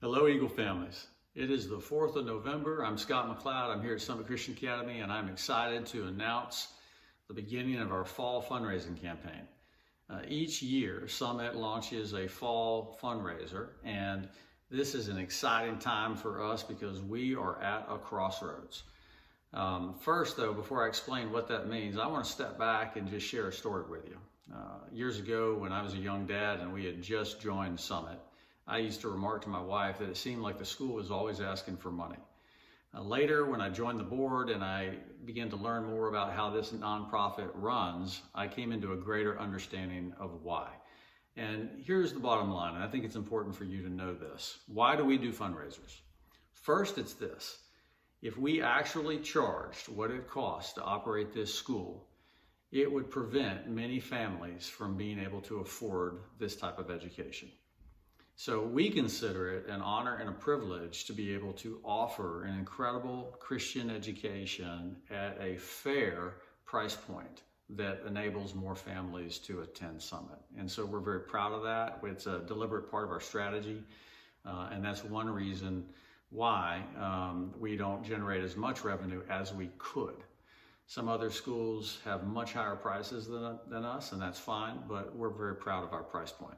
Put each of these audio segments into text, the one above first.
Hello, Eagle families. It is the 4th of November. I'm Scott McLeod. I'm here at Summit Christian Academy, and I'm excited to announce the beginning of our fall fundraising campaign. Each year, Summit launches a fall fundraiser, and this is an exciting time for us because we are at a crossroads. First, though, before I explain what that means, I want to step back and just share a story with you. Years ago, when I was a young dad and we had just joined Summit, I used to remark to my wife that it seemed like the school was always asking for money. Later, when I joined the board and I began to learn more about how this nonprofit runs, I came into a greater understanding of why. And here's the bottom line, and I think it's important for you to know this. Why do we do fundraisers? First, it's this. If we actually charged what it costs to operate this school, it would prevent many families from being able to afford this type of education. So we consider it an honor and a privilege to be able to offer an incredible Christian education at a fair price point that enables more families to attend Summit. And so we're very proud of that. It's a deliberate part of our strategy, and that's one reason why we don't generate as much revenue as we could. Some other schools have much higher prices than us, and that's fine, but we're very proud of our price point.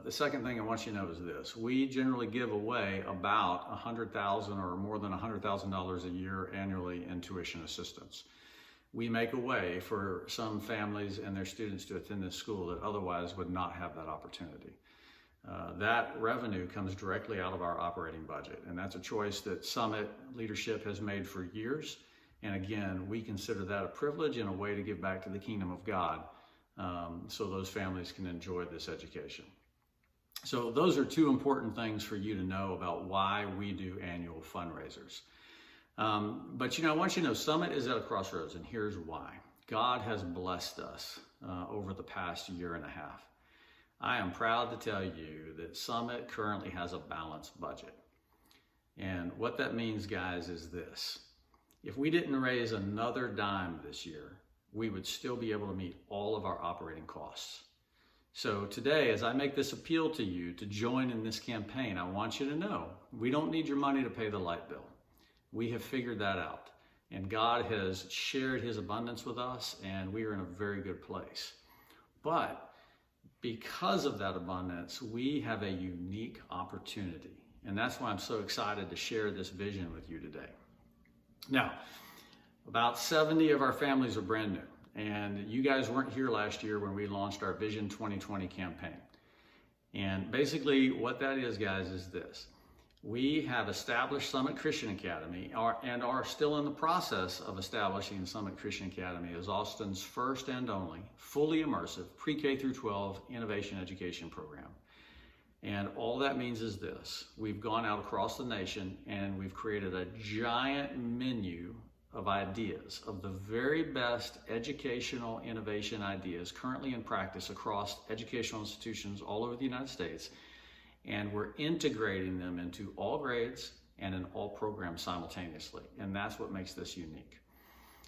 The second thing I want you to know is this. We generally give away about $100,000 or more than $100,000 a year annually in tuition assistance. We make a way for some families and their students to attend this school that otherwise would not have that opportunity. That revenue comes directly out of our operating budget, and that's a choice that Summit leadership has made for years. And again, we consider that a privilege and a way to give back to the kingdom of God so those families can enjoy this education. So those are two important things for you to know about why we do annual fundraisers. But I want you to know Summit is at a crossroads, and here's why. God has blessed us over the past year and a half. I am proud to tell you that Summit currently has a balanced budget. And what that means, guys, is this. If we didn't raise another dime this year, we would still be able to meet all of our operating costs. So today, as I make this appeal to you to join in this campaign, I want you to know we don't need your money to pay the light bill. We have figured that out. And God has shared his abundance with us, and we are in a very good place. But because of that abundance, we have a unique opportunity. And that's why I'm so excited to share this vision with you today. Now, about 70 of our families are brand new. And you guys weren't here last year when we launched our Vision 2020 campaign. And basically what that is, guys, is this. We have established Summit Christian Academy and are still in the process of establishing Summit Christian Academy as Austin's first and only fully immersive pre-K through 12 innovation education program. And all that means is this. We've gone out across the nation and we've created a giant menu of ideas, of the very best educational innovation ideas currently in practice across educational institutions all over the United States, and we're integrating them into all grades and in all programs simultaneously, and that's what makes this unique.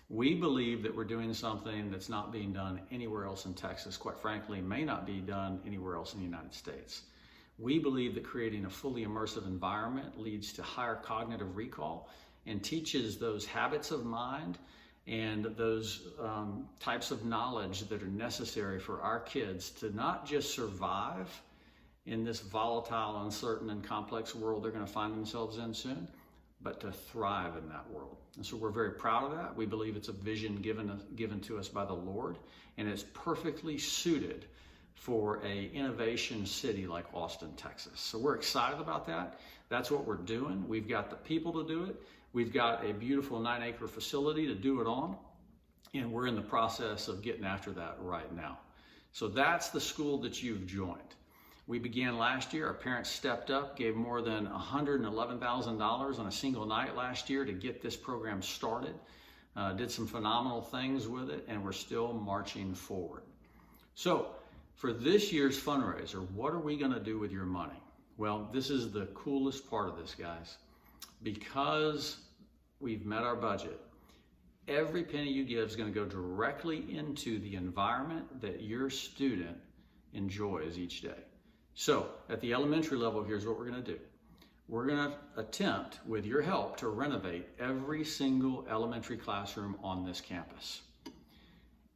We believe that we're doing something that's not being done anywhere else in Texas, quite frankly, may not be done anywhere else in the United States. We believe that creating a fully immersive environment leads to higher cognitive recall and teaches those habits of mind and those types of knowledge that are necessary for our kids to not just survive in this volatile, uncertain, and complex world they're going to find themselves in soon, but to thrive in that world. And so we're very proud of that. We believe it's a vision given to us by the Lord, and it's perfectly suited for an innovation city like Austin, Texas. So we're excited about that. That's what we're doing. We've got the people to do it. We've got a beautiful 9-acre facility to do it on, and we're in the process of getting after that right now. So that's the school that you've joined. We began last year. Our parents stepped up, gave more than $111,000 on a single night last year to get this program started. Did some phenomenal things with it, and we're still marching forward. So for this year's fundraiser, what are we going to do with your money? Well, this is the coolest part of this, guys. Because we've met our budget, every penny you give is going to go directly into the environment that your student enjoys each day. So at the elementary level, here's what we're going to do. We're going to attempt, with your help, to renovate every single elementary classroom on this campus.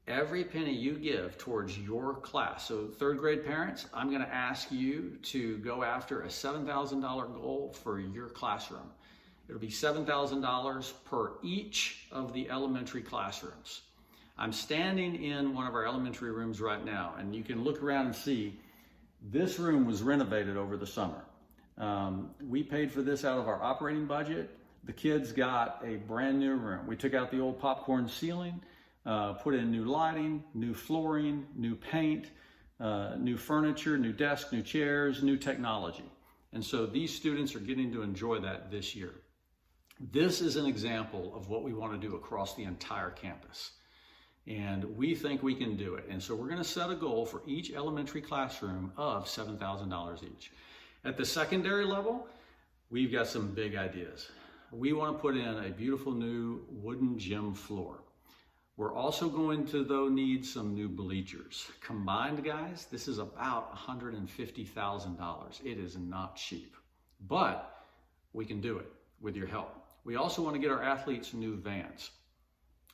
Every penny you give towards your class, so third grade parents, I'm going to ask you to go after a $7,000 goal for your classroom. It'll be $7,000 per each of the elementary classrooms. I'm standing in one of our elementary rooms right now, and you can look around and see this room was renovated over the summer. We paid for this out of our operating budget. The kids got a brand new room. We took out the old popcorn ceiling, put in new lighting, new flooring, new paint, new furniture, new desks, new chairs, new technology. And so these students are getting to enjoy that this year. This is an example of what we want to do across the entire campus. And we think we can do it. And so we're going to set a goal for each elementary classroom of $7,000 each. At the secondary level, we've got some big ideas. We want to put in a beautiful new wooden gym floor. We're also going to, though, need some new bleachers. Combined, guys, this is about $150,000. It is not cheap, but we can do it with your help. We also want to get our athletes new vans.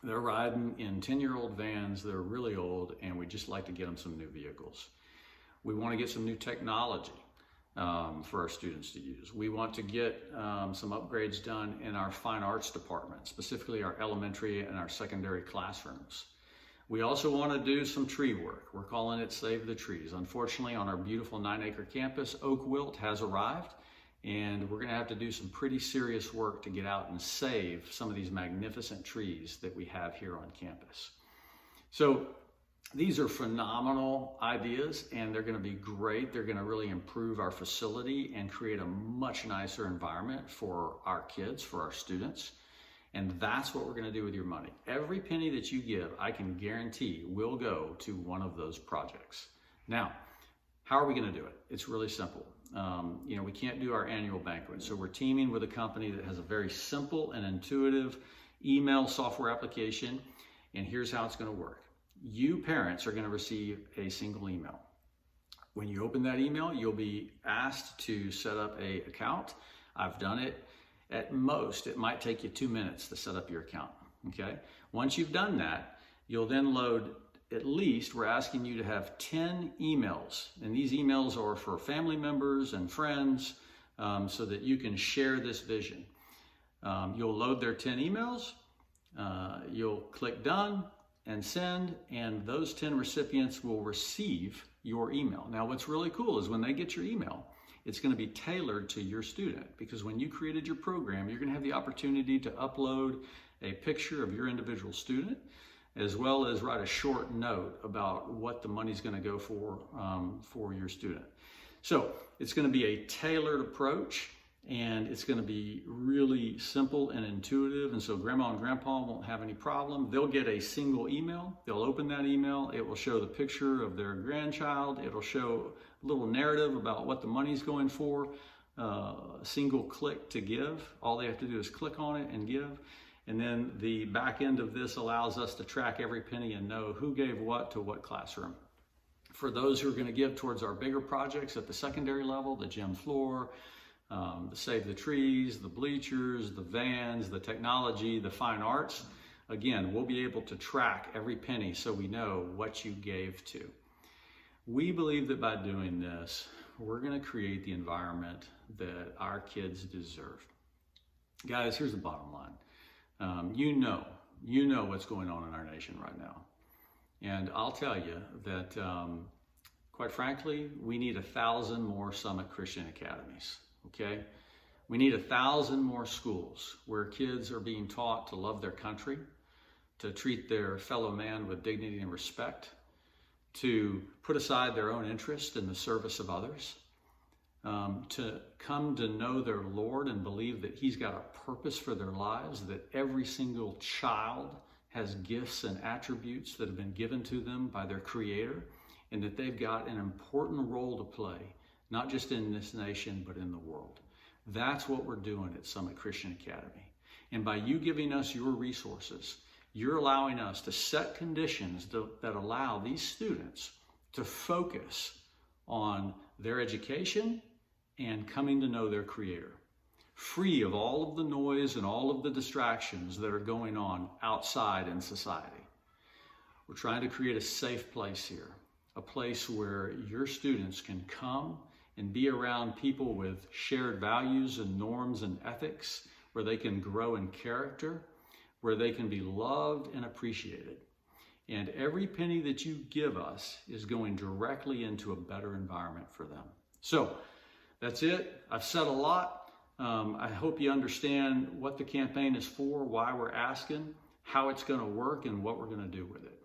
They're riding in 10-year-old vans. They're really old, and we just like to get them some new vehicles. We want to get some new technology for our students to use. We want to get some upgrades done in our fine arts department, specifically our elementary and our secondary classrooms. We also want to do some tree work. We're calling it Save the Trees. Unfortunately, on our beautiful 9-acre campus, oak wilt has arrived, and we're going to have to do some pretty serious work to get out and save some of these magnificent trees that we have here on campus. So these are phenomenal ideas, and they're going to be great. They're going to really improve our facility and create a much nicer environment for our kids, for our students. And that's what we're going to do with your money. Every penny that you give, I can guarantee will go to one of those projects. Now, how are we going to do it? It's really simple. We can't do our annual banquet. So we're teaming with a company that has a very simple and intuitive email software application. And here's how it's going to work. You parents are going to receive a single email. When you open that email, you'll be asked to set up an account. I've done it. At most, it might take you 2 minutes to set up your account. Okay. Once you've done that, you'll then load at least, we're asking you to have 10 emails. And these emails are for family members and friends so that you can share this vision. You'll load their 10 emails. You'll click done and send, and those 10 recipients will receive your email. Now, what's really cool is when they get your email, it's going to be tailored to your student, because when you created your program, you're going to have the opportunity to upload a picture of your individual student, as well as write a short note about what the money's going to go for your student. So it's going to be a tailored approach, and it's going to be really simple and intuitive. And so grandma and grandpa won't have any problem. They'll get a single email. They'll open that email. It will show the picture of their grandchild. It'll show a little narrative about what the money's going for. A single click to give. All they have to do is click on it and give. And then the back end of this allows us to track every penny and know who gave what to what classroom. For those who are going to give towards our bigger projects at the secondary level, the gym floor, the Save the Trees, the bleachers, the vans, the technology, the fine arts, again, we'll be able to track every penny so we know what you gave to. We believe that by doing this, we're going to create the environment that our kids deserve. Guys, here's the bottom line. You know what's going on in our nation right now. And I'll tell you that, quite frankly, we need 1,000 more Summit Christian Academies, okay? We need 1,000 more schools where kids are being taught to love their country, to treat their fellow man with dignity and respect, to put aside their own interest in the service of others, to come to know their Lord and believe that He's got a purpose for their lives, that every single child has gifts and attributes that have been given to them by their Creator, and that they've got an important role to play, not just in this nation, but in the world. That's what we're doing at Summit Christian Academy. And by you giving us your resources, you're allowing us to set conditions that allow these students to focus on their education and coming to know their Creator, free of all of the noise and all of the distractions that are going on outside in society. We're trying to create a safe place here, a place where your students can come and be around people with shared values and norms and ethics, where they can grow in character, where they can be loved and appreciated. And every penny that you give us is going directly into a better environment for them. So that's it. I've said a lot. I hope you understand what the campaign is for, why we're asking, how it's going to work, and what we're going to do with it.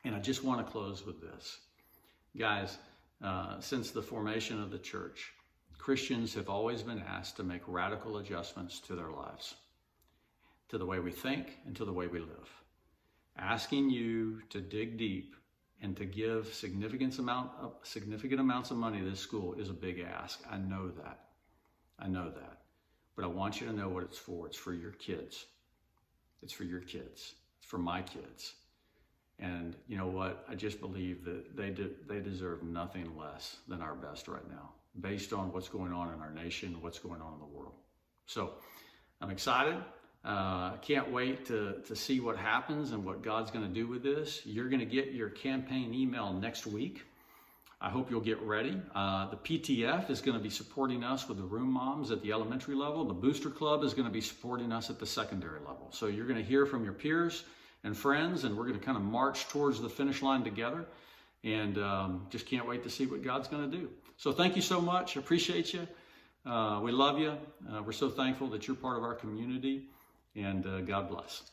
And I just want to close with this. Guys, since the formation of the church, Christians have always been asked to make radical adjustments to their lives, to the way we think and to the way we live. Asking you to dig deep and to give significant amounts of money to this school is a big ask. I know that. But I want you to know what it's for. It's for your kids. It's for your kids. It's for my kids. And you know what? I just believe that they deserve nothing less than our best right now, based on what's going on in our nation, what's going on in the world. So I'm excited. Can't wait to see what happens and what God's going to do with this. You're going to get your campaign email next week. I hope you'll get ready. The PTF is going to be supporting us with the room moms at the elementary level. The Booster Club is going to be supporting us at the secondary level. So you're going to hear from your peers and friends, and we're going to kind of march towards the finish line together. And just can't wait to see what God's going to do. So thank you so much. Appreciate you. We love you. We're so thankful that you're part of our community. And God bless.